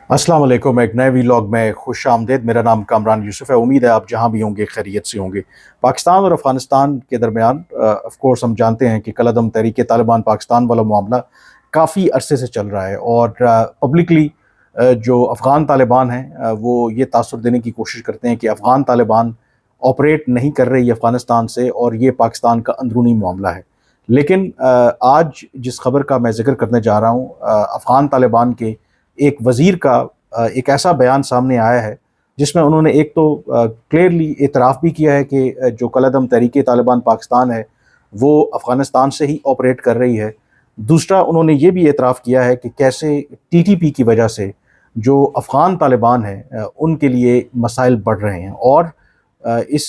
अस्सलाम वालेकुम। एक नए वीलॉग में खुश आमदेद। मेरा नाम कामरान यूसुफ है। उम्मीद है आप जहाँ भी होंगे खैरियत से होंगे। पाकिस्तान और अफ़गानिस्तान के दरमियान ऑफ कोर्स हम जानते हैं कि कलअदम तहरीक तालिबान पाकिस्तान वाला मामला काफ़ी अरसे से चल रहा है और पब्लिकली जो अफ़गान तालिबान हैं वो ये तासुर देने की कोशिश करते हैं कि अफ़गान तालिबान ऑपरेट नहीं कर रही अफ़गानिस्तान से और ये पाकिस्तान का अंदरूनी मामला है। लेकिन आज जिस खबर का मैं ज़िक्र करने जा रहा हूँ, अफ़गान तालिबान के एक वज़ीर का एक ऐसा बयान सामने आया है जिसमें उन्होंने एक तो क्लियरली एतराफ़ भी किया है कि जो कलअदम तहरीक तालिबान पाकिस्तान है वो अफ़गानिस्तान से ही ऑपरेट कर रही है। दूसरा, उन्होंने ये भी एतराफ़ किया है कि कैसे टीटीपी की वजह से जो अफ़गान तालिबान हैं उनके लिए मसाइल बढ़ रहे हैं और इस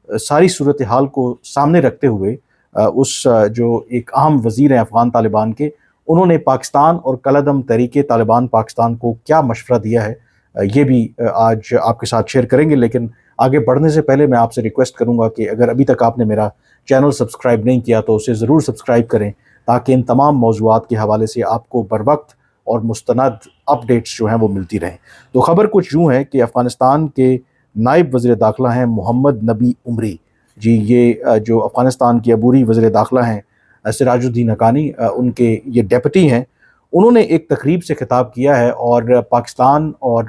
सारी सूरत हाल को सामने रखते हुए जो एक अहम वज़ीर हैं अफ़गान तालिबान के, उन्होंने पाकिस्तान और कलअदम तहरीक तालिबान पाकिस्तान को क्या मशवरा दिया है, ये भी आज आपके साथ शेयर करेंगे। लेकिन आगे बढ़ने से पहले मैं आपसे रिक्वेस्ट करूंगा कि अगर अभी तक आपने मेरा चैनल सब्सक्राइब नहीं किया तो उसे ज़रूर सब्सक्राइब करें, ताकि इन तमाम मौज़ूआत के हवाले से आपको बर वक्त और मुस्तनद अपडेट्स जो हैं वो मिलती रहें। तो ख़बर कुछ यूँ है कि अफ़गानिस्तान के नायब वज़ीर दाखिला हैं मोहम्मद नबी उमरी जी। ये जो अफ़गानिस्तान के अबूरी वज़ीर दाखिला हैं सिराजुद्दीन हक़ानी, उनके ये डेप्यूटी हैं। उन्होंने एक तकरीब से खिताब किया है और पाकिस्तान और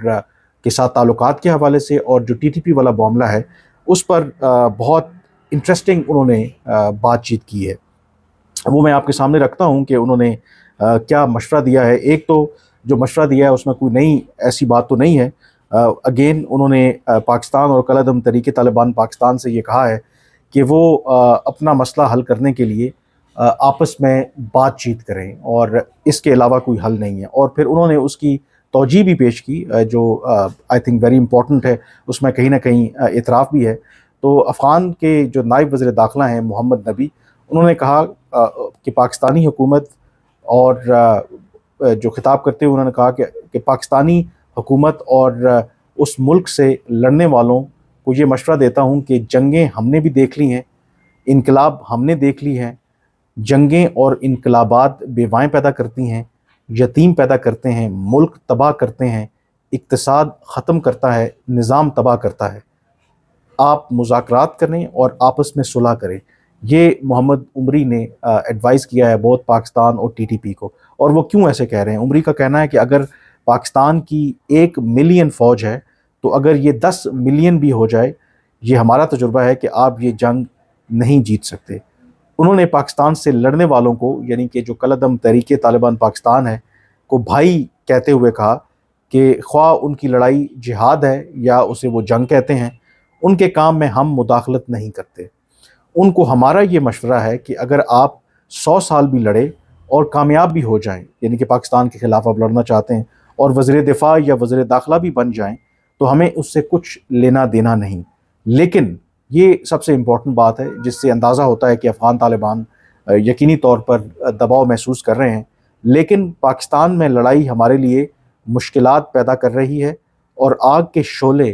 के साथ ताल्लुकात के हवाले से और जो टीटीपी वाला मामला है उस पर बहुत इंटरेस्टिंग उन्होंने बातचीत की है। वो मैं आपके सामने रखता हूँ कि उन्होंने क्या मशवरा दिया है। एक तो जो मशवरा दिया है उसमें कोई नई ऐसी बात तो नहीं है। अगेन उन्होंने पाकिस्तान और कलअदम तहरीक तालिबान पाकिस्तान से ये कहा है कि वो अपना मसला हल करने के लिए आपस में बातचीत करें और इसके अलावा कोई हल नहीं है। और फिर उन्होंने उसकी तौजीह भी पेश की जो आई थिंक वेरी इंपॉर्टेंट है। उसमें कहीं ना कहीं इतराफ़ भी है। तो अफ़गान के जो नायब वज़ीर दाखिला हैं मोहम्मद नबी, उन्होंने कहा कि पाकिस्तानी हुकूमत और जो खिताब करते हुए उन्होंने कहा कि पाकिस्तानी हुकूमत और उस मुल्क से लड़ने वालों को ये मशवरा देता हूँ कि जंगें हमने भी देख ली हैं, इनकलाब हमने देख ली हैं। जंगें और इनकलाबात बेवाएँ पैदा करती हैं, यतीम पैदा करते हैं, मुल्क तबाह करते हैं, इक़्तिसाद ख़त्म करता है, निज़ाम तबाह करता है। आप मुज़ाकरात करें और आपस में सुलह करें। ये मोहम्मद उमरी ने एडवाइस किया है बहुत पाकिस्तान और टीटीपी को। और वो क्यों ऐसे कह रहे हैं? उमरी का कहना है कि अगर पाकिस्तान की 1 मिलियन फ़ौज है तो अगर ये 10 मिलियन भी हो जाए, ये हमारा तजुर्बा है कि आप ये जंग नहीं जीत सकते। उन्होंने पाकिस्तान से लड़ने वालों को, यानी कि जो कलअदम तहरीक तालिबान पाकिस्तान है, को भाई कहते हुए कहा कि ख्वाह उनकी लड़ाई जिहाद है या उसे वो जंग कहते हैं, उनके काम में हम मुदाखलत नहीं करते। उनको हमारा ये मशवरा है कि अगर आप 100 साल भी लड़े और कामयाब भी हो जाएं, यानी कि पाकिस्तान के ख़िलाफ़ आप लड़ना चाहते हैं और वज़ीर दिफ़ा या वज़ीर दाखिला भी बन जाएं, तो हमें उससे कुछ लेना देना नहीं। लेकिन ये सबसे इम्पॉर्टेंट बात है जिससे अंदाज़ा होता है कि अफ़गान तालिबान यकीनी तौर पर दबाव महसूस कर रहे हैं। लेकिन पाकिस्तान में लड़ाई हमारे लिए मुश्किलात पैदा कर रही है और आग के शोले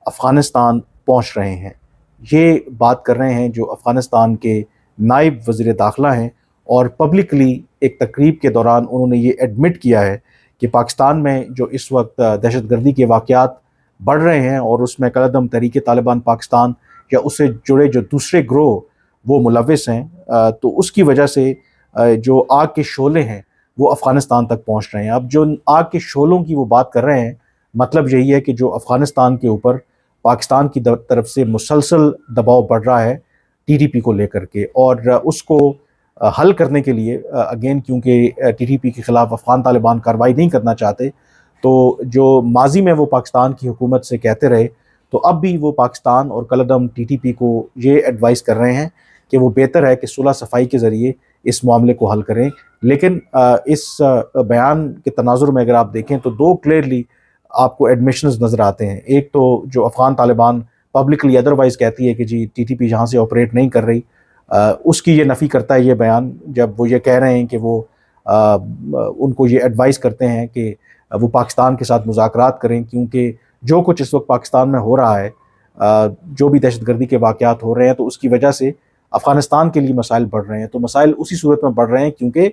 अफ़गानिस्तान पहुँच रहे हैं। ये बात कर रहे हैं जो अफ़गानिस्तान के नायब वज़ीर दाखिला हैं और पब्लिकली एक तकरीब के दौरान उन्होंने ये एडमिट किया है कि पाकिस्तान में जो इस वक्त दहशतगर्दी के वाक़यात बढ़ रहे हैं और उसमें कलअदम तहरीक तालिबान पाकिस्तान या उससे जुड़े जो दूसरे ग्रोह वो मुलविस हैं, तो उसकी वजह से जो आग के शोले हैं वो अफ़गानिस्तान तक पहुंच रहे हैं। अब जो आग के शोलों की वो बात कर रहे हैं, मतलब यही है कि जो अफ़गानिस्तान के ऊपर पाकिस्तान की तरफ से मुसलसल दबाव बढ़ रहा है टीटीपी को लेकर के, और उसको हल करने के लिए अगेन क्योंकि टीटीपी के ख़िलाफ़ अफ़गान तालिबान कार्रवाई नहीं करना चाहते, तो जो माजी में वो पाकिस्तान की हुकूमत से कहते रहे, तो अब भी वो पाकिस्तान और कलअदम टीटीपी को ये एडवाइस कर रहे हैं कि वो बेहतर है कि सुलह सफ़ाई के ज़रिए इस मामले को हल करें। लेकिन इस बयान के तनाजुर में अगर आप देखें तो दो क्लियरली आपको एडमिशंस नज़र आते हैं। एक तो जो अफ़गान तालिबान पब्लिकली अदरवाइज़ कहती है कि जी टीटीपी जहाँ से ऑपरेट नहीं कर रही, उसकी ये नफ़ी करता है ये बयान, जब वो ये कह रहे हैं कि वो उनको ये एडवाइस करते हैं कि वो पाकिस्तान के साथ मुज़ाकरात करें, क्योंकि जो कुछ इस वक्त पाकिस्तान में हो रहा है, जो भी दहशतगर्दी के वाक़यात हो रहे हैं, तो उसकी वजह से अफ़गानिस्तान के लिए मसाइल बढ़ रहे हैं। तो मसाइल उसी सूरत में बढ़ रहे हैं क्योंकि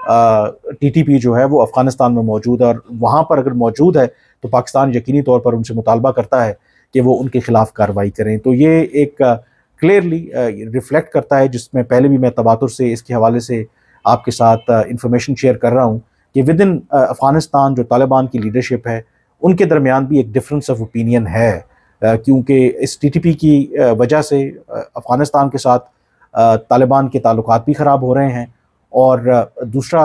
ٹی ٹی پی جو ہے وہ افغانستان میں موجود ہے، اور وہاں پر اگر موجود ہے تو پاکستان یقینی طور پر ان سے مطالبہ کرتا ہے کہ وہ ان کے خلاف کارروائی کریں۔ تو یہ ایک کلیئرلی ریفلیکٹ کرتا ہے، جس میں پہلے بھی میں تواتر سے اس کے حوالے سے آپ کے ساتھ انفارمیشن شیئر کر رہا ہوں کہ ود ان افغانستان جو طالبان کی لیڈرشپ ہے ان کے درمیان بھی ایک ڈفرینس آف اوپینین ہے، کیونکہ اس ٹی ٹی پی کی وجہ سے افغانستان کے ساتھ طالبان کے تعلقات بھی خراب ہو رہے ہیں، اور دوسرا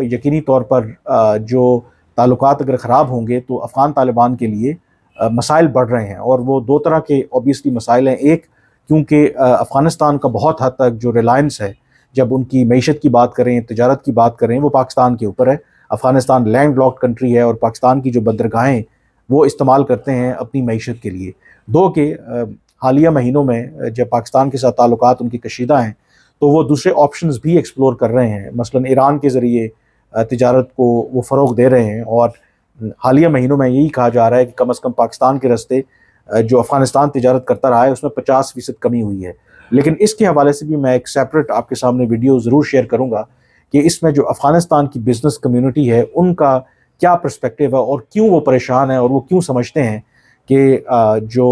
یقینی طور پر جو تعلقات اگر خراب ہوں گے تو افغان طالبان کے لیے مسائل بڑھ رہے ہیں، اور وہ دو طرح کے اوبیسلی مسائل ہیں۔ ایک، کیونکہ افغانستان کا بہت حد تک جو ریلائنس ہے، جب ان کی معیشت کی بات کریں، تجارت کی بات کریں، وہ پاکستان کے اوپر ہے۔ افغانستان لینڈ لاکڈ کنٹری ہے، اور پاکستان کی جو بندرگاہیں وہ استعمال کرتے ہیں اپنی معیشت کے لیے۔ دو کہ حالیہ مہینوں میں جب پاکستان کے ساتھ تعلقات ان کی کشیدہ ہیں تو وہ دوسرے آپشنز بھی ایکسپلور کر رہے ہیں، مثلا ایران کے ذریعے تجارت کو وہ فروغ دے رہے ہیں، اور حالیہ مہینوں میں یہی کہا جا رہا ہے کہ کم از کم پاکستان کے راستے جو افغانستان تجارت کرتا رہا ہے اس میں 50% کمی ہوئی ہے۔ لیکن اس کے حوالے سے بھی میں ایک سیپریٹ آپ کے سامنے ویڈیو ضرور شیئر کروں گا کہ اس میں جو افغانستان کی بزنس کمیونٹی ہے ان کا کیا پرسپیکٹیو ہے، اور کیوں وہ پریشان ہیں، اور وہ کیوں سمجھتے ہیں کہ جو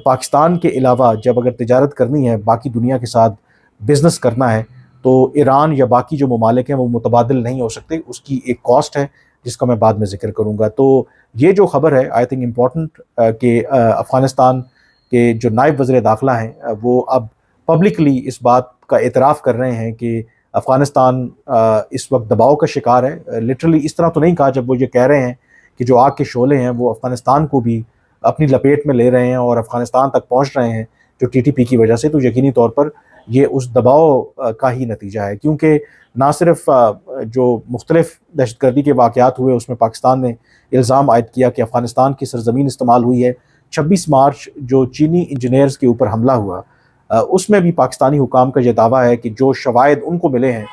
پاکستان کے علاوہ جب اگر تجارت کرنی ہے، باقی دنیا کے ساتھ بزنس کرنا ہے، تو ایران یا باقی جو ممالک ہیں وہ متبادل نہیں ہو سکتے، اس کی ایک کاسٹ ہے جس کا میں بعد میں ذکر کروں گا۔ تو یہ جو خبر ہے آئی تھنک امپورٹنٹ کہ افغانستان کے جو نائب وزیر داخلہ ہیں وہ اب پبلکلی اس بات کا اعتراف کر رہے ہیں کہ افغانستان اس وقت دباؤ کا شکار ہے۔ لٹرلی اس طرح تو نہیں کہا جب وہ یہ کہہ رہے ہیں کہ جو آگ کے شعلے ہیں وہ افغانستان کو بھی اپنی لپیٹ میں لے رہے ہیں اور افغانستان تک پہنچ رہے ہیں جو ٹی ٹی پی کی وجہ سے، تو یقینی طور پر یہ اس دباؤ کا ہی نتیجہ ہے، کیونکہ نہ صرف جو مختلف دہشت گردی کے واقعات ہوئے اس میں پاکستان نے الزام عائد کیا کہ افغانستان کی سرزمین استعمال ہوئی ہے۔ 26 مارچ جو چینی انجینئرز کے اوپر حملہ ہوا اس میں بھی پاکستانی حکام کا یہ دعویٰ ہے کہ جو شواہد ان کو ملے ہیں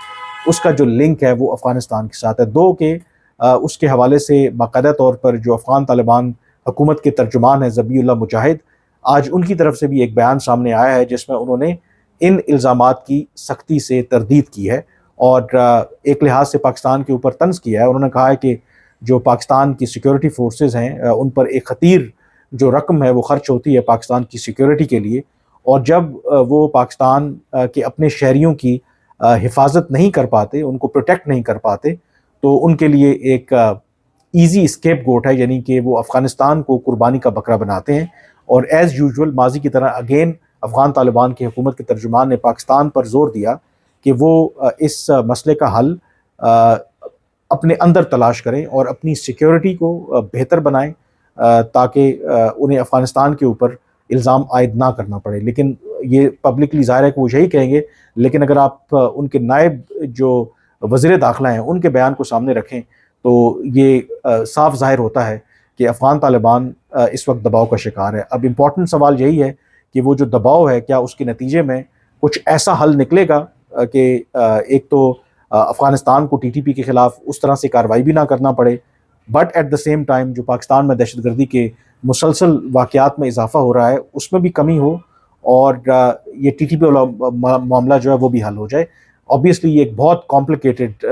اس کا جو لنک ہے وہ افغانستان کے ساتھ ہے۔ دو کہ اس کے حوالے سے باقاعدہ طور پر جو افغان طالبان حکومت کے ترجمان ہیں ذبیح اللہ مجاہد، آج ان کی طرف سے بھی ایک بیان سامنے آیا ہے جس میں انہوں نے ان الزامات کی سختی سے تردید کی ہے، اور ایک لحاظ سے پاکستان کے اوپر طنز کیا ہے۔ انہوں نے کہا ہے کہ جو پاکستان کی سیکیورٹی فورسز ہیں ان پر ایک خطیر جو رقم ہے وہ خرچ ہوتی ہے پاکستان کی سیکیورٹی کے لیے، اور جب وہ پاکستان کے اپنے شہریوں کی حفاظت نہیں کر پاتے، ان کو پروٹیکٹ نہیں کر پاتے، تو ان کے لیے ایک ایزی اسکیپ گوٹ ہے، یعنی کہ وہ افغانستان کو قربانی کا بکرا بناتے ہیں۔ اور ایز یوزول ماضی کی طرح اگین افغان طالبان کی حکومت کے ترجمان نے پاکستان پر زور دیا کہ وہ اس مسئلے کا حل اپنے اندر تلاش کریں اور اپنی سیکیورٹی کو بہتر بنائیں تاکہ انہیں افغانستان کے اوپر الزام عائد نہ کرنا پڑے۔ لیکن یہ پبلکلی ظاہر ہے کہ وہ یہی کہیں گے، لیکن اگر آپ ان کے نائب جو وزیر داخلہ ہیں ان کے بیان کو سامنے رکھیں تو یہ صاف ظاہر ہوتا ہے کہ افغان طالبان اس وقت دباؤ کا شکار ہے۔ اب امپورٹنٹ سوال یہی ہے کہ وہ جو دباؤ ہے کیا اس کے نتیجے میں کچھ ایسا حل نکلے گا کہ ایک تو افغانستان کو ٹی ٹی پی کے خلاف اس طرح سے کارروائی بھی نہ کرنا پڑے، but at the same time جو پاکستان میں دہشت گردی کے مسلسل واقعات میں اضافہ ہو رہا ہے اس میں بھی کمی ہو، اور یہ ٹی ٹی پی والا معاملہ جو ہے وہ بھی حل ہو جائے۔ آبویسلی یہ ایک بہت کمپلیکیٹڈ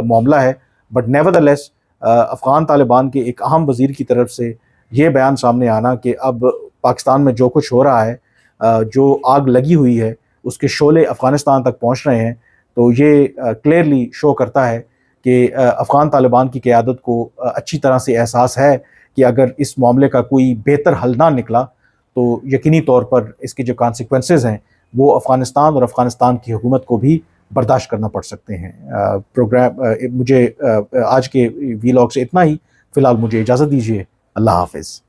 معاملہ ہے، بٹ نیوردلیس افغان طالبان کے ایک اہم وزیر کی طرف سے یہ بیان سامنے آنا کہ اب پاکستان میں جو کچھ ہو رہا ہے، جو آگ لگی ہوئی ہے اس کے شعلے افغانستان تک پہنچ رہے ہیں، تو یہ کلیئرلی شو کرتا ہے کہ افغان طالبان کی قیادت کو اچھی طرح سے احساس ہے کہ اگر اس معاملے کا کوئی بہتر حل نہ نکلا تو یقینی طور پر اس کے جو کانسیکوینسز ہیں وہ افغانستان اور افغانستان کی حکومت کو بھی برداشت کرنا پڑ سکتے ہیں۔ پروگرام مجھے آج کے وی لاگ سے اتنا ہی، فی الحال مجھے اجازت دیجیے، اللہ حافظ۔